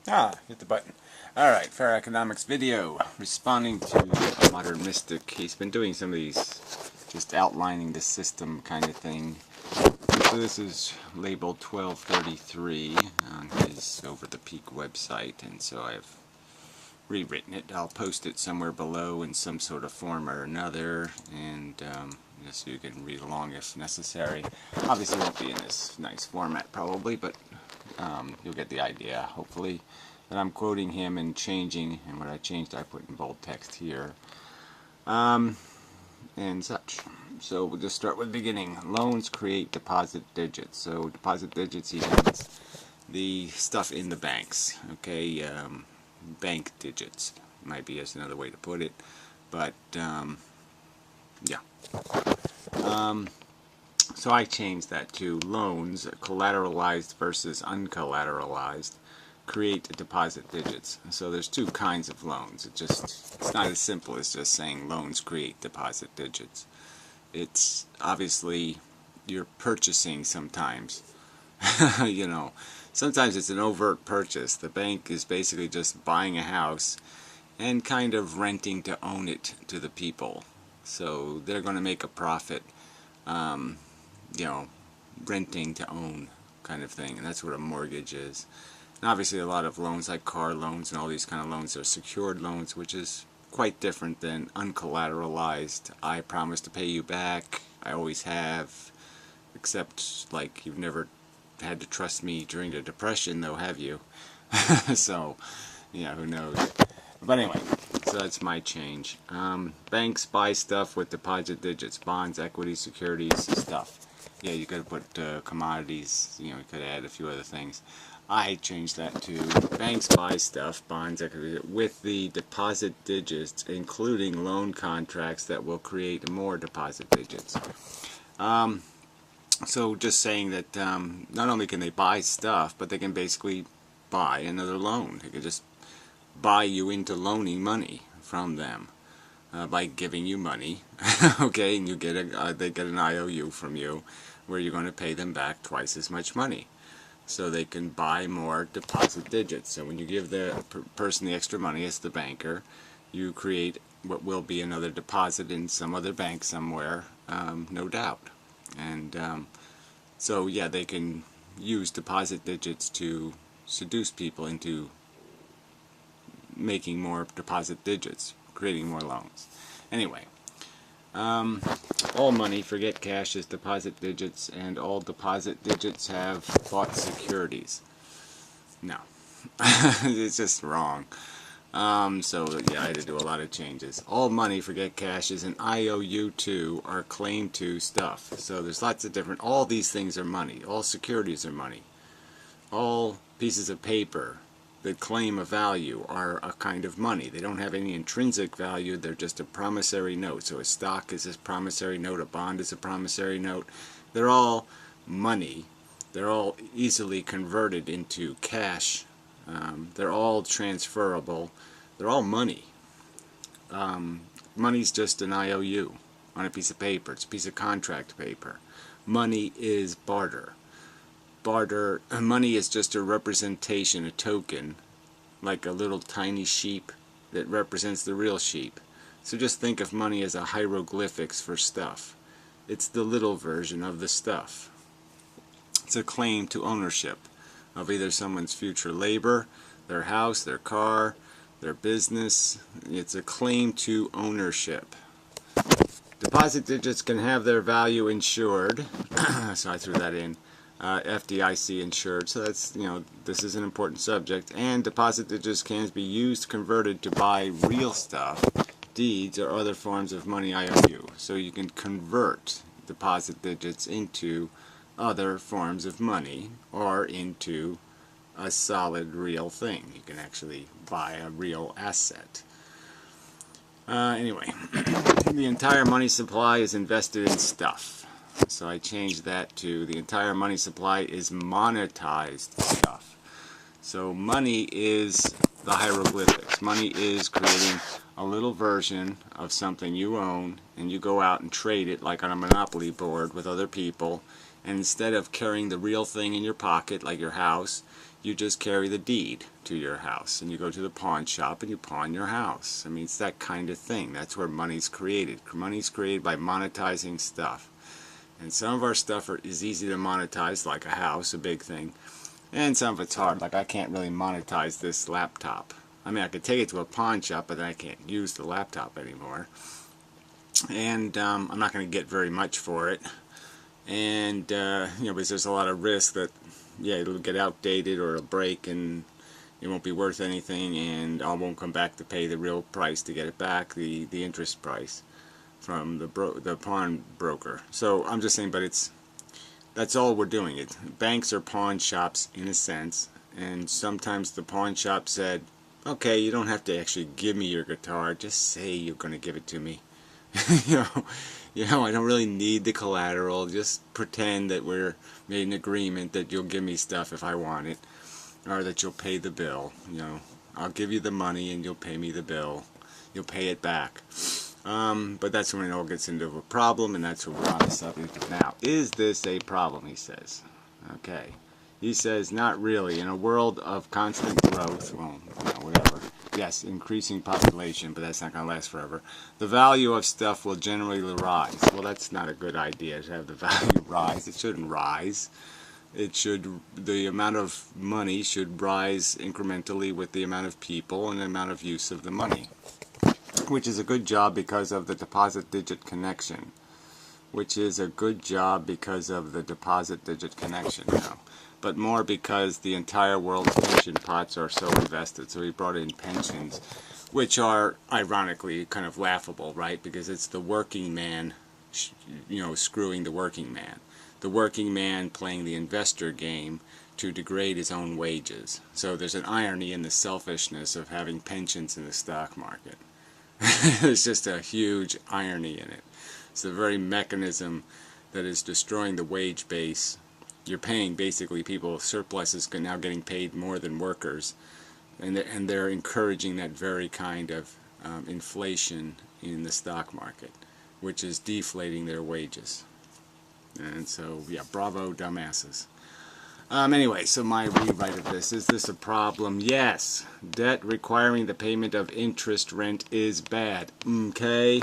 Hit the button. Alright, Fair Economics video. Responding to Modern Mystic. He's been doing some of these, just outlining the system kind of thing. So this is labeled 1233 on his Over the Peak website, and so I've rewritten it. I'll post it somewhere below in some sort of form or another, and so you can read along if necessary. Obviously it won't be in this nice format probably, but you'll get the idea, hopefully, that I'm quoting him and changing, and what I changed I put in bold text here, and such. So we'll just start with the beginning. Loans create deposit digits. So deposit digits, he means the stuff in the banks, okay? Bank digits might be as another way to put it, but yeah. So I changed that to loans, collateralized versus uncollateralized, create deposit digits. So there's two kinds of loans. It's not as simple as just saying loans create deposit digits. It's obviously you're purchasing sometimes. You know, sometimes it's an overt purchase. The bank is basically just buying a house and kind of renting to own it to the people. So they're going to make a profit, you know, renting to own kind of thing, and that's what a mortgage is. And obviously a lot of loans like car loans and all these kind of loans are secured loans, which is quite different than uncollateralized. I promise to pay you back, I always have, except like you've never had to trust me during the Depression though, have you? So yeah, who knows. But anyway, so that's my change. Banks buy stuff with deposit digits, bonds, equities, securities, stuff. Yeah, you could put commodities, you know, you could add a few other things. I changed that to banks buy stuff, bonds, equities, with the deposit digits, including loan contracts that will create more deposit digits. So just saying that not only can they buy stuff, but they can basically buy another loan. They could just buy you into loaning money from them by giving you money, okay, and you get they get an IOU from you, where you're going to pay them back twice as much money. So they can buy more deposit digits. So when you give the person the extra money as the banker, you create what will be another deposit in some other bank somewhere, no doubt. And so yeah, they can use deposit digits to seduce people into making more deposit digits, creating more loans. Anyway, all money, forget cash, is deposit digits, and all deposit digits have bought securities. No, it's just wrong. So yeah, I had to do a lot of changes. All money, forget cash, is an IOU to or claim to stuff. So there's lots of different, all these things are money. All securities are money. All pieces of paper that claim a value are a kind of money. They don't have any intrinsic value, they're just a promissory note. So a stock is a promissory note, a bond is a promissory note. They're all money. They're all easily converted into cash. They're all transferable. They're all money. Money's just an IOU on a piece of paper. It's a piece of contract paper. Money is barter. Money is just a representation, a token, like a little tiny sheep that represents the real sheep. So just think of money as a hieroglyphics for stuff. It's the little version of the stuff. It's a claim to ownership of either someone's future labor, their house, their car, their business. It's a claim to ownership. Deposit digits can have their value insured, so I threw that in. FDIC insured, so that's, you know, this is an important subject. And deposit digits can be used, converted to buy real stuff, deeds, or other forms of money IOU. So you can convert deposit digits into other forms of money or into a solid real thing. You can actually buy a real asset. Anyway, the entire money supply is invested in stuff. So I changed that to the entire money supply is monetized stuff. So money is the hieroglyphics. Money is creating a little version of something you own, and you go out and trade it like on a monopoly board with other people, and instead of carrying the real thing in your pocket like your house, you just carry the deed to your house, and you go to the pawn shop and you pawn your house. I mean, it's that kind of thing. That's where money's created. Money's created by monetizing stuff. And some of our stuff is easy to monetize, like a house, a big thing. And some of it's hard, like I can't really monetize this laptop. I mean, I could take it to a pawn shop, but then I can't use the laptop anymore. And I'm not going to get very much for it. And, because there's a lot of risk that, yeah, it'll get outdated or it'll break and it won't be worth anything, and I won't come back to pay the real price to get it back, the interest price from the pawn broker. So I'm just saying, but that's all we're doing. Banks are pawn shops in a sense, and sometimes the pawn shop said, okay, you don't have to actually give me your guitar, just say you're going to give it to me. I don't really need the collateral, just pretend that we're made an agreement that you'll give me stuff if I want it, or that you'll pay the bill. I'll give you the money and you'll pay me the bill, you'll pay it back. But that's when it all gets into a problem, and that's what we're on the subject of now. Is this a problem, he says. Okay. He says, not really. In a world of constant growth, well, whatever. Yes, increasing population, but that's not going to last forever. The value of stuff will generally rise. Well, that's not a good idea to have the value rise. It shouldn't rise. The amount of money should rise incrementally with the amount of people and the amount of use of the money, which is a good job because of the deposit digit connection. But more because the entire world's pension pots are so invested. So he brought in pensions, which are ironically kind of laughable, right? Because it's the working man, screwing the working man. The working man playing the investor game to degrade his own wages. So there's an irony in the selfishness of having pensions in the stock market. There's just a huge irony in it. It's the very mechanism that is destroying the wage base. You're paying basically people, surpluses now getting paid more than workers, and they're encouraging that very kind of inflation in the stock market, which is deflating their wages. And so, yeah, bravo, dumbasses. Anyway, so my rewrite of this, is this a problem? Yes. Debt requiring the payment of interest rent is bad. Okay?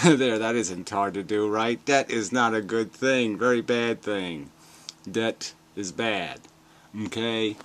That isn't hard to do, right? Debt is not a good thing. Very bad thing. Debt is bad. Okay?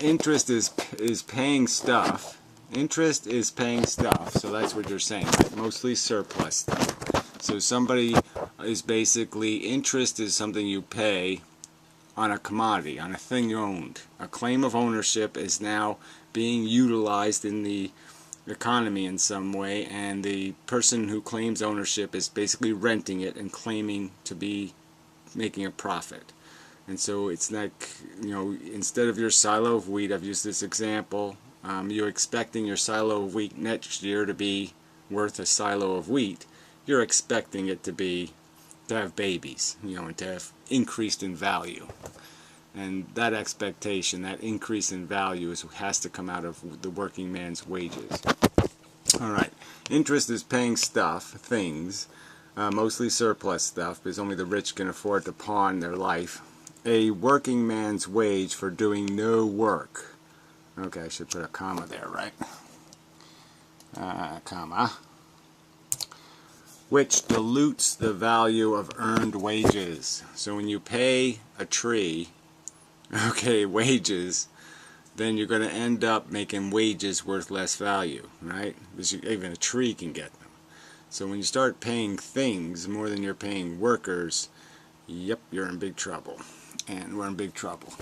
Interest is paying stuff. Interest is paying stuff, so that's what you're saying, right? Mostly surplus stuff. So somebody is basically, interest is something you pay on a commodity, on a thing you owned. A claim of ownership is now being utilized in the economy in some way, and the person who claims ownership is basically renting it and claiming to be making a profit. And so it's like, instead of your silo of wheat, I've used this example, you're expecting your silo of wheat next year to be worth a silo of wheat. You're expecting it to have babies, and to have increased in value. And that expectation, that increase in value, has to come out of the working man's wages. Alright, interest is paying things, mostly surplus stuff, because only the rich can afford to pawn their life. A working man's wage for doing no work. Okay, I should put a comma there, right? Comma. Which dilutes the value of earned wages. So when you pay a tree, wages, then you're going to end up making wages worth less value, right? Because even a tree can get them. So when you start paying things more than you're paying workers, yep, you're in big trouble. And we're in big trouble.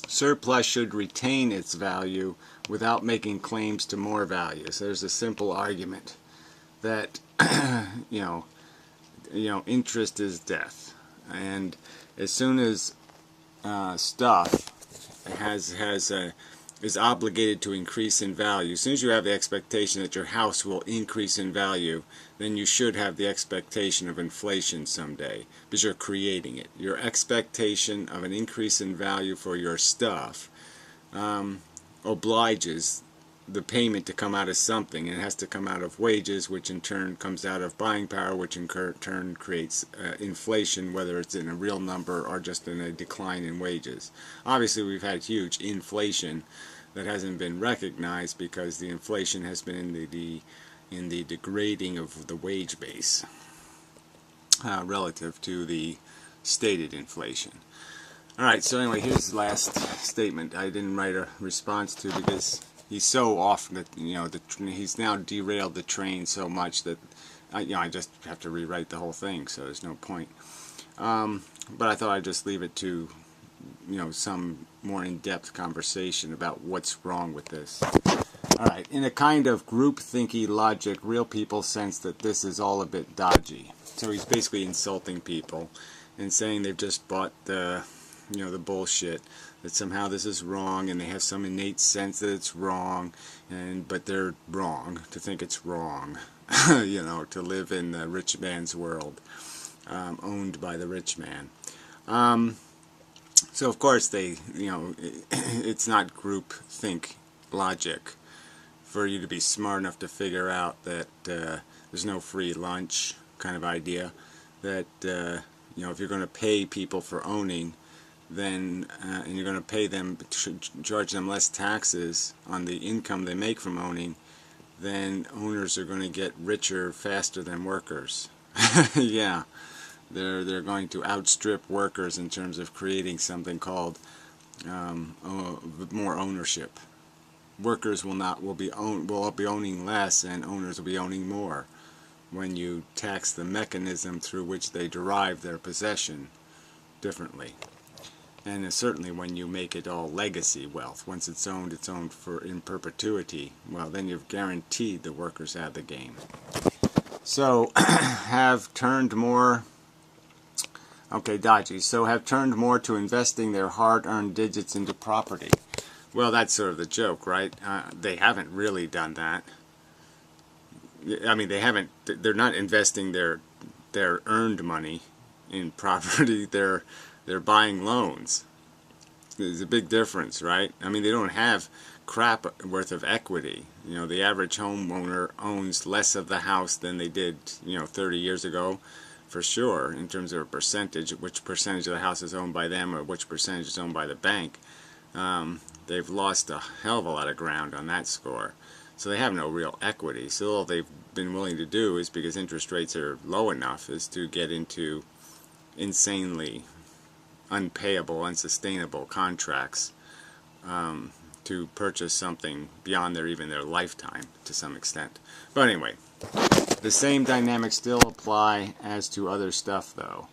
Surplus should retain its value without making claims to more value. So there's a simple argument that interest is death, and as soon as stuff is obligated to increase in value, as soon as you have the expectation that your house will increase in value, then you should have the expectation of inflation someday, because you're creating it. Your expectation of an increase in value for your stuff obliges the payment to come out of something, and it has to come out of wages, which in turn comes out of buying power, which in turn creates inflation, whether it's in a real number or just in a decline in wages. Obviously, we've had huge inflation that hasn't been recognized because the inflation has been in the degrading of the wage base relative to the stated inflation. Alright, so anyway, here's the last statement I didn't write a response to because he's so off that, you know, he's now derailed the train so much that I just have to rewrite the whole thing, so there's no point. But I thought I'd just leave it to, you know, some more in-depth conversation about what's wrong with this. Alright, in a kind of group-thinky logic, real people sense that this is all a bit dodgy. So he's basically insulting people and saying they've just bought the, you know, the bullshit, that somehow this is wrong and they have some innate sense that it's wrong, but they're wrong to think it's wrong, you know, to live in the rich man's world, owned by the rich man. So of course they, you know, it's not group think logic for you to be smart enough to figure out that there's no free lunch kind of idea, that you know, if you're going to pay people for owning, then and you're going to pay them, charge them less taxes on the income they make from owning, then owners are going to get richer faster than workers. Yeah, they're going to outstrip workers in terms of creating something called more ownership. Workers will be owning less, and owners will be owning more when you tax the mechanism through which they derive their possession differently. And certainly when you make it all legacy wealth. Once it's owned in perpetuity. Well, then you've guaranteed the workers out of the game. So, have turned more to investing their hard-earned digits into property. Well, that's sort of the joke, right? They haven't really done that. I mean, they're not investing their earned money in property. They're buying loans. There's a big difference, right? I mean, they don't have crap worth of equity. You know, the average homeowner owns less of the house than they did, you know, 30 years ago, for sure, in terms of a percentage, which percentage of the house is owned by them or which percentage is owned by the bank. They've lost a hell of a lot of ground on that score. So they have no real equity. So all they've been willing to do is, because interest rates are low enough, is to get into insanely unpayable, unsustainable contracts to purchase something beyond even their lifetime to some extent. But anyway, the same dynamics still apply as to other stuff though.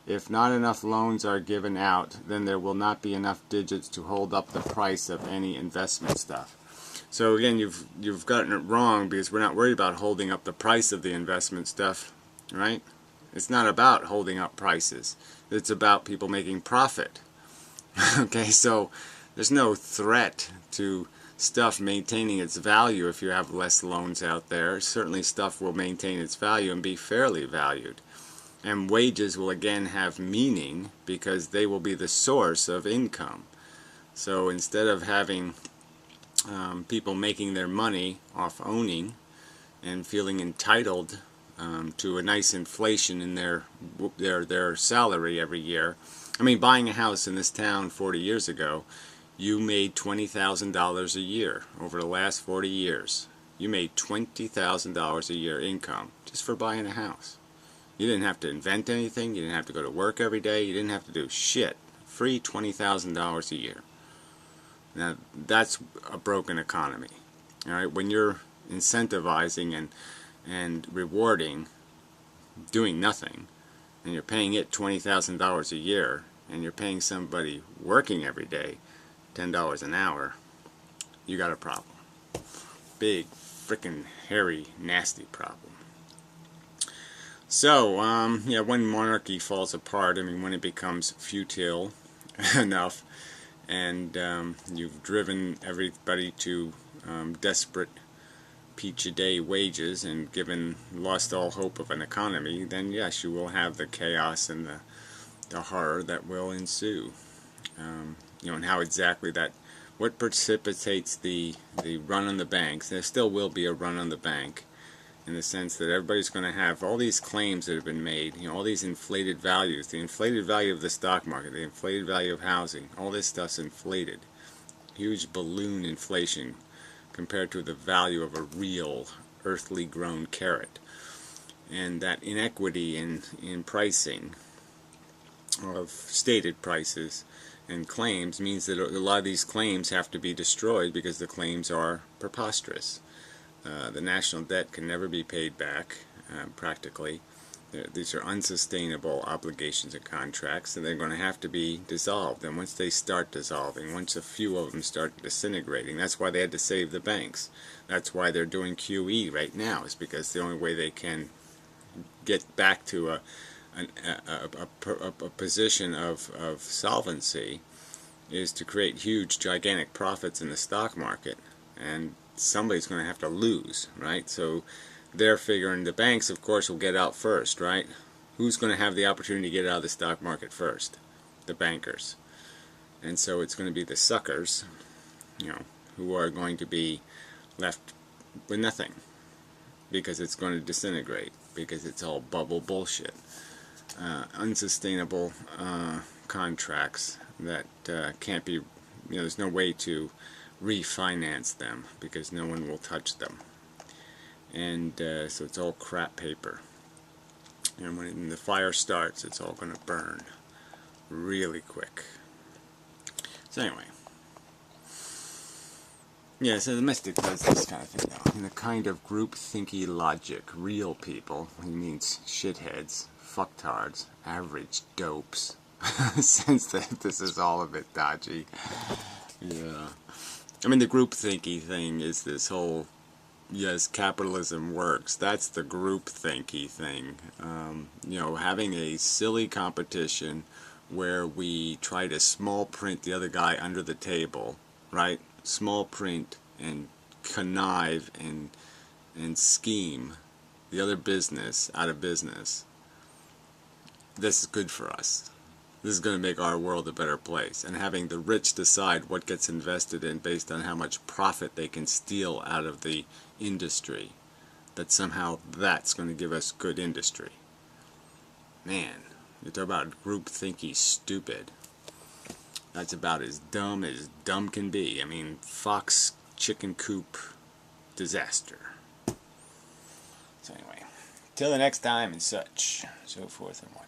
If not enough loans are given out, then there will not be enough digits to hold up the price of any investment stuff. So again, you've gotten it wrong, because we're not worried about holding up the price of the investment stuff, right? It's not about holding up prices. It's about people making profit. Okay, so there's no threat to stuff maintaining its value if you have less loans out there. Certainly stuff will maintain its value and be fairly valued. And wages will again have meaning because they will be the source of income. So instead of having people making their money off owning and feeling entitled to a nice inflation in their salary every year. I mean, buying a house in this town 40 years ago, you made $20,000 a year over the last 40 years. You made $20,000 a year income just for buying a house. You didn't have to invent anything. You didn't have to go to work every day. You didn't have to do shit. Free $20,000 a year. Now, that's a broken economy. All right, when you're incentivizing and rewarding doing nothing, and you're paying it $20,000 a year, and you're paying somebody working every day $10 an hour, you got a problem. Big, frickin' hairy, nasty problem. So, yeah, when monarchy falls apart, I mean, when it becomes futile enough, and you've driven everybody to desperate peach-a-day wages and lost all hope of an economy, then yes, you will have the chaos and the horror that will ensue. You know, and how exactly that what precipitates the run on the banks? There still will be a run on the bank, in the sense that everybody's going to have all these claims that have been made, all these inflated values, the inflated value of the stock market, the inflated value of housing, all this stuff's inflated. Huge balloon inflation compared to the value of a real earthly grown carrot. And that inequity in pricing of stated prices and claims means that a lot of these claims have to be destroyed because the claims are preposterous. The national debt can never be paid back, practically. These are unsustainable obligations and contracts, and they're going to have to be dissolved. And once they start dissolving, once a few of them start disintegrating, that's why they had to save the banks. That's why they're doing QE right now, is because the only way they can get back to a position of solvency is to create huge, gigantic profits in the stock market. And somebody's going to have to lose, right? So they're figuring the banks, of course, will get out first, right? Who's going to have the opportunity to get out of the stock market first? The bankers. And so it's going to be the suckers, who are going to be left with nothing, because it's going to disintegrate, because it's all bubble bullshit. Unsustainable contracts that can't be, there's no way to refinance them because no one will touch them. And so it's all crap paper. And when the fire starts, it's all going to burn really quick. So anyway. Yeah, so the mystic does this kind of thing now. In a kind of group-thinky logic, real people, he means shitheads, fucktards, average dopes, sense that this is all a bit dodgy. Yeah. I mean, the group-thinky thing is this whole, yes, capitalism works. That's the group-thinky thing. Having a silly competition where we try to small print the other guy under the table, right? Small print and connive and scheme the other business out of business. This is good for us. This is going to make our world a better place. And having the rich decide what gets invested in based on how much profit they can steal out of the industry, that somehow that's going to give us good industry. Man, you talk about group-thinky stupid. That's about as dumb can be. I mean, fox chicken coop disaster. So anyway, till the next time and such, so forth and what.